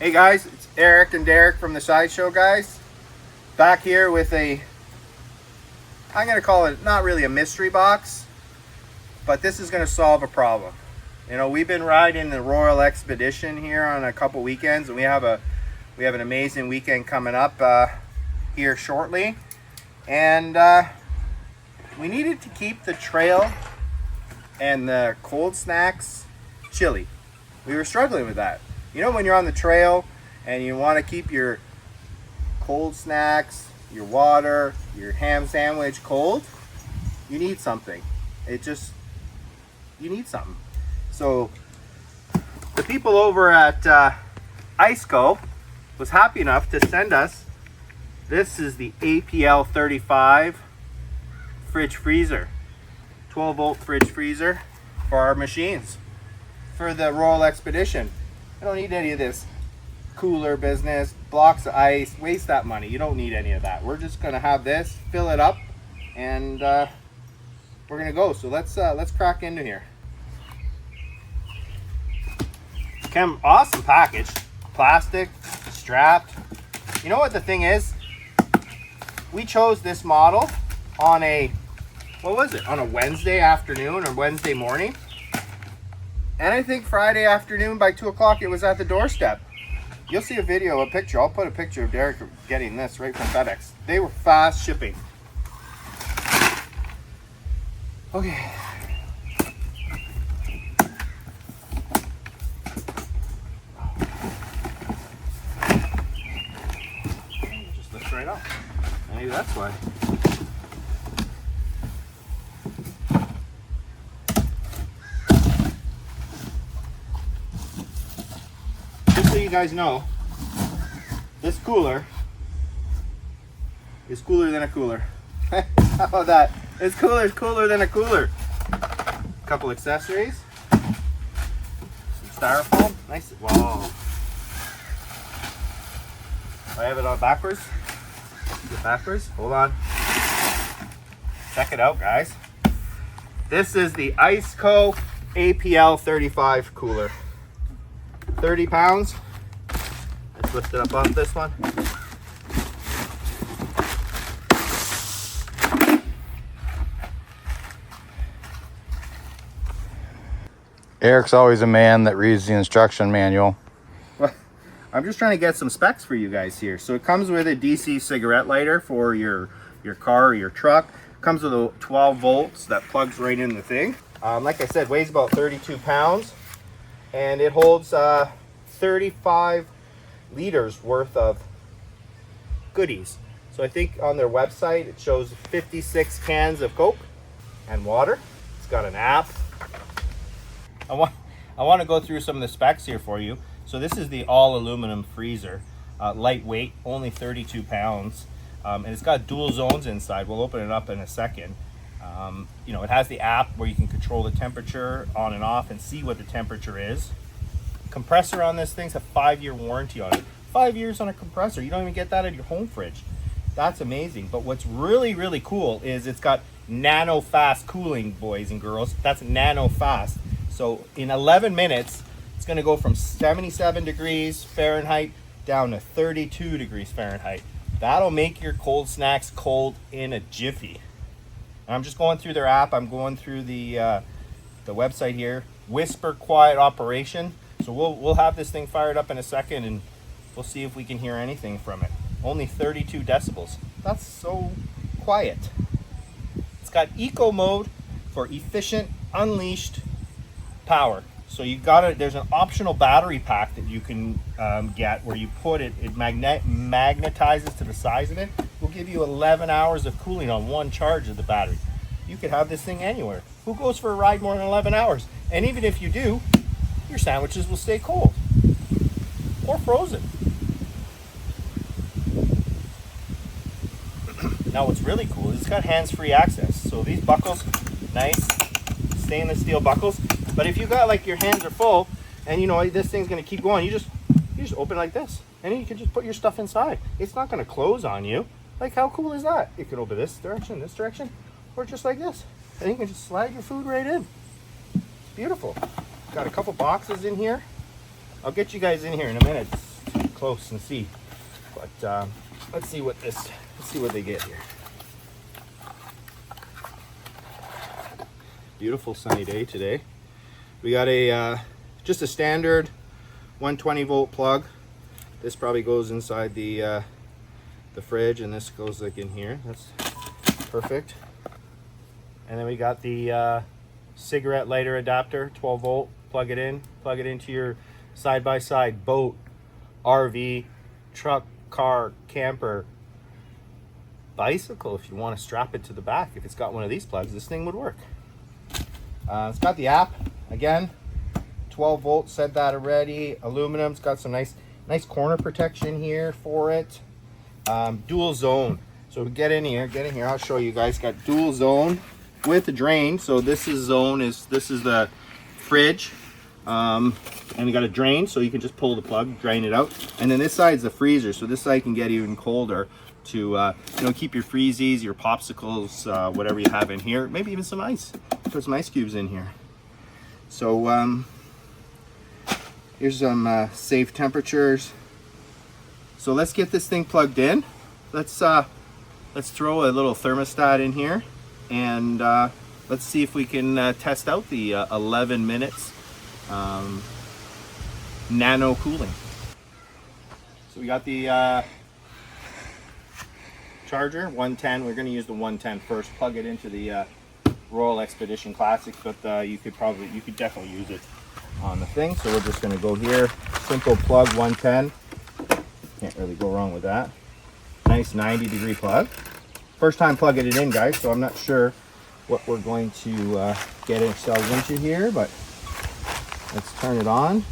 Hey guys, it's Eric and Derek from the Sideshow guys. Back here with I'm going to call it not really a mystery box, but this is going to solve a problem. You know, we've been riding the Royal Expedition here on a couple weekends, and we have an amazing weekend coming up here shortly. And we needed to keep the trail and the cold snacks chilly. We were struggling with that. You know, when you're on the trail and you want to keep your cold snacks, your water, your ham sandwich cold, you need something. You need something. So the people over at ICECO was happy enough to send us, this is the APL35 fridge freezer, 12 volt fridge freezer for our machines for the Royal Expedition. I don't need any of this cooler business, blocks of ice, waste that money. You don't need any of that. We're just gonna have this, fill it up, and we're gonna go. So let's crack into here. Awesome package, plastic, strapped. You know what the thing is? We chose this model on on a Wednesday afternoon or Wednesday morning. And I think Friday afternoon by 2 o'clock, it was at the doorstep. You'll see a picture. I'll put a picture of Derek getting this right from FedEx. They were fast shipping. Okay. Just lifts right up. Maybe that's why. So you guys know, this cooler is cooler than a cooler. How about that? This cooler is cooler than a cooler. A couple accessories, some styrofoam, nice. Whoa! I have it on backwards. Backwards. Hold on. Check it out, guys. This is the ICECO APL35 cooler. 30 pounds. Let's lift it up off this one. Eric's always a man that reads the instruction manual. Well, I'm just trying to get some specs for you guys here. So it comes with a DC cigarette lighter for your car or your truck. It comes with a 12 volts that plugs right in the thing. Like I said, weighs about 32 pounds. And it holds 35 liters worth of goodies. So I think on their website it shows 56 cans of Coke and water. It's got an app. I want to go through some of the specs here for you. So this is the all aluminum freezer, lightweight, only 32 pounds, and it's got dual zones inside. We'll open it up in a second. You know, it has the app where you can control the temperature on and off and see what the temperature is. Compressor on this thing's a 5-year warranty on it. 5 years on a compressor. You don't even get that at your home fridge. That's amazing. But what's really, really cool is it's got nano fast cooling, boys and girls. That's nano fast. So in 11 minutes, it's going to go from 77 degrees Fahrenheit down to 32 degrees Fahrenheit. That'll make your cold snacks cold in a jiffy. And I'm just going through their app. I'm going through the website here. Whisper quiet operation. So we'll have this thing fired up in a second and we'll see if we can hear anything from it. Only 32 decibels. That's so quiet. It's got eco mode for efficient, unleashed power. So there's an optional battery pack that you can get where you put it, it magnetizes to the size of it. Will give you 11 hours of cooling on one charge of the battery. You could have this thing anywhere. Who goes for a ride more than 11 hours? And even if you do, your sandwiches will stay cold or frozen. Now what's really cool is it's got hands-free access. So these buckles, nice stainless steel buckles. But if you got like your hands are full and you know this thing's gonna keep going, you just open it like this. And then you can just put your stuff inside. It's not gonna close on you. Like how cool is that? You can open this direction, or just like this. And you can just slide your food right in. It's beautiful. Got a couple boxes in here. I'll get you guys in here in a minute to close and see. But let's see what they get here. Beautiful sunny day today. We got a just a standard 120 volt plug. This probably goes inside the fridge, and this goes like in here. That's perfect. And then we got the cigarette lighter adapter, 12 volt. Plug it into your side-by-side boat, RV, truck, car, camper, bicycle. If you want to strap it to the back, if it's got one of these plugs, this thing would work. It's got the app again, 12 volts, said that already. Aluminum. It's got some nice corner protection here for it. Dual zone. So get in here. I'll show you guys. Got dual zone with a drain. So this is the fridge, and you got a drain, so you can just pull the plug, drain it out. And then this side's the freezer. So this side can get even colder to keep your freezies, your popsicles, whatever you have in here. Maybe even some ice. Put some ice cubes in here. So here's some safe temperatures. So let's get this thing plugged in. Let's throw a little thermostat in here, and let's see if we can test out the 11 minutes nano cooling. So we got the charger 110. We're going to use the 110 first. Plug it into the Royal Expedition Classic, but you could definitely use it on the thing. So we're just going to go here, simple plug 110. Can't really go wrong with that. Nice 90-degree plug. First time plugging it in, guys, so I'm not sure what we're going to get ourselves into here, but let's turn it on.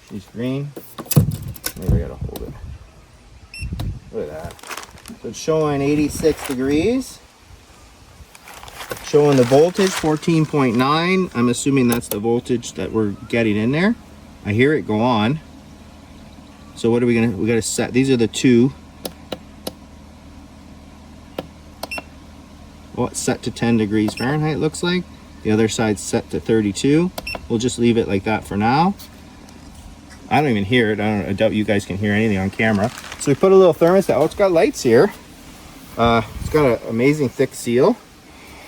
She's green. Maybe I gotta hold it. Look at that. So it's showing 86 degrees. Showing the voltage 14.9. I'm assuming that's the voltage that we're getting in there. I hear it go on. So what are we gotta set? These are the two. Well, it's set to 10 degrees Fahrenheit, looks like. The other side's set to 32. We'll just leave it like that for now. I don't even hear it. I doubt you guys can hear anything on camera. So we put a little thermostat. Oh, it's got lights here. It's got an amazing thick seal.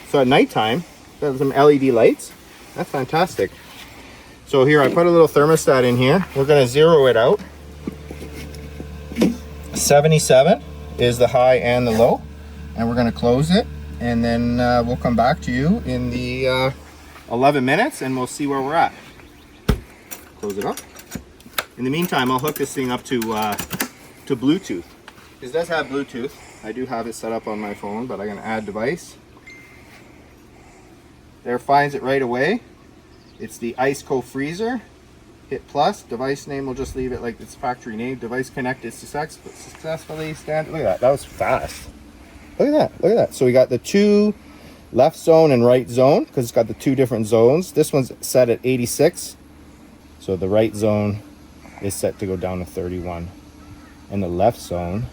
So at nighttime, got some LED lights. That's fantastic. So here, I put a little thermostat in here. We're gonna zero it out. 77 is the high and the low. And we're gonna close it. And then we'll come back to you in the 11 minutes and we'll see where we're at. Close it up. In the meantime, I'll hook this thing up to Bluetooth. This does have Bluetooth. I do have it set up on my phone, but I'm gonna add device. There, finds it right away. It's the ICECO freezer. Hit plus. Device name, we'll just leave it like its factory name. Device connected successfully. Look at that. That was fast. Look at that. So we got the two left zone and right zone because it's got the two different zones. This one's set at 86. So the right zone is set to go down to 31. And the left zone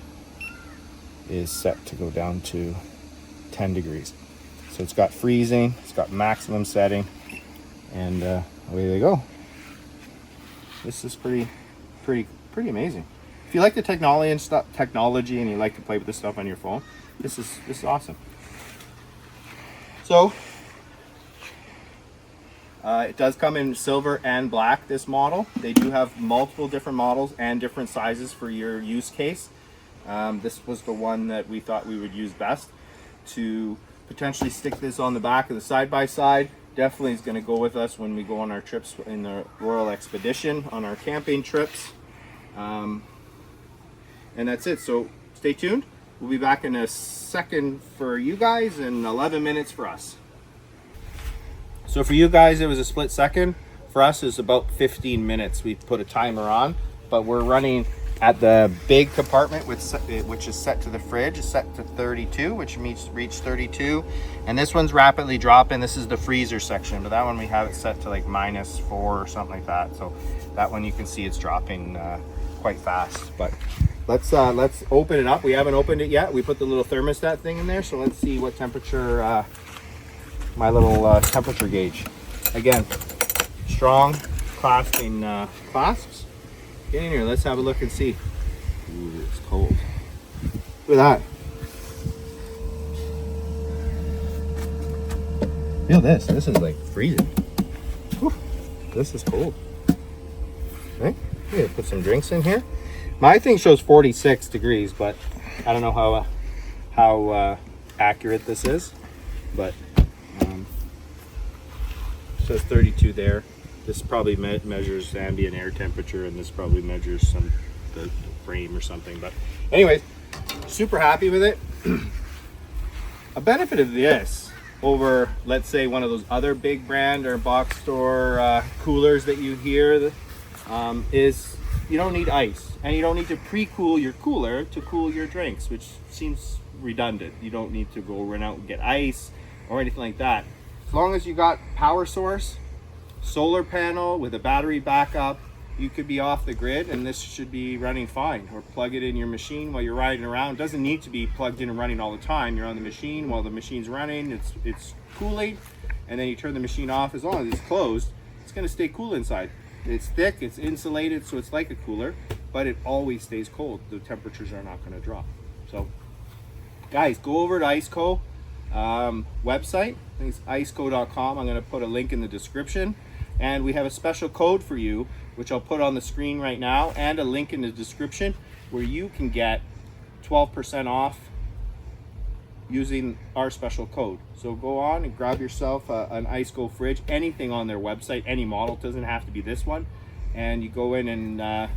is set to go down to 10 degrees. So it's got freezing, it's got maximum setting, and away they go. This is pretty amazing. If you like the technology and you like to play with this stuff on your phone, this is awesome. So it does come in silver and black, this model. They do have multiple different models and different sizes for your use case. This was the one that we thought we would use best to potentially stick this on the back of the side-by-side. Definitely is going to go with us when we go on our trips in the Royal Expedition, on our camping trips. And that's it. So stay tuned. We'll be back in a second for you guys and 11 minutes for us. So for you guys, it was a split second. For us, it's about 15 minutes. We put a timer on, but we're running at the big compartment, which is set to the fridge, is set to 32, which means reach 32. And this one's rapidly dropping. This is the freezer section, but that one we have it set to like -4 or something like that. So that one you can see it's dropping quite fast. But let's open it up. We haven't opened it yet. We put the little thermostat thing in there, so let's see what temperature my little temperature gauge. Again, strong clasping clasps. Get in here, let's have a look and see. Ooh, it's cold. Look at that. Feel this. This is like freezing. Whew. This is cold. Okay. Yeah, put some drinks in here. My thing shows 46 degrees, but I don't know how accurate this is. But it says 32 there. This probably measures ambient air temperature, and this probably measures the frame or something. But anyways, super happy with it. A benefit of this over, let's say, one of those other big brand or box store coolers that you hear is you don't need ice, and you don't need to pre-cool your cooler to cool your drinks, which seems redundant. You don't need to go run out and get ice or anything like that. As long as you got power source, solar panel with a battery backup, you could be off the grid and this should be running fine. Or plug it in your machine while you're riding around. It doesn't need to be plugged in and running all the time. You're on the machine while the machine's running, it's cooling, and then you turn the machine off. As long as it's closed, it's going to stay cool inside. It's thick, it's insulated, so it's like a cooler, but it always stays cold. The temperatures are not going to drop. So guys, go over to ICECO website. I think it's iceco.com. I'm going to put a link in the description, and we have a special code for you, which I'll put on the screen right now, and a link in the description where you can get 12% off using our special code. So go on and grab yourself an ICECO fridge, anything on their website, any model. It doesn't have to be this one, and you go in and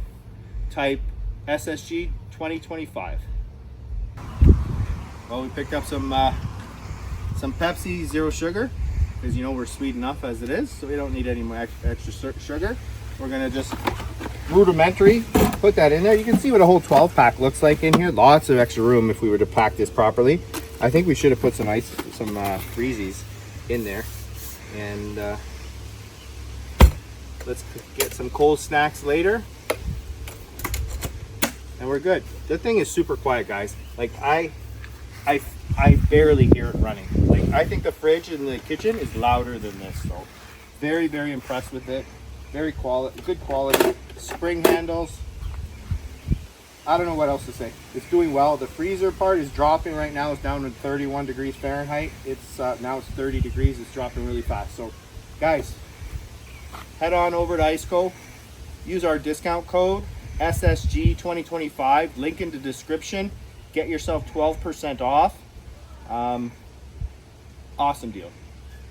type SSG 2025. Well, we picked up some Pepsi Zero Sugar, because you know we're sweet enough as it is, so we don't need any more extra sugar. We're gonna just rudimentary put that in there. You can see what a whole 12 pack looks like in here. Lots of extra room if we were to pack this properly. I think we should have put some freezies in there, and let's get some cold snacks later, and we're good. The thing is super quiet, guys. Like I barely hear it running. Like I think the fridge in the kitchen is louder than this. So very, very impressed with it. Very good quality. Spring handles. I don't know what else to say. It's doing well. The freezer part is dropping right now. It's down to 31 degrees Fahrenheit. It's now it's 30 degrees. It's dropping really fast. So guys, head on over to ICECO. Use our discount code SSG 2025. Link in the description. Get yourself 12% off. Awesome deal.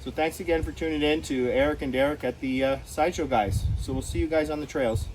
So thanks again for tuning in to Eric and Derek at the Sideshow guys. So we'll see you guys on the trails.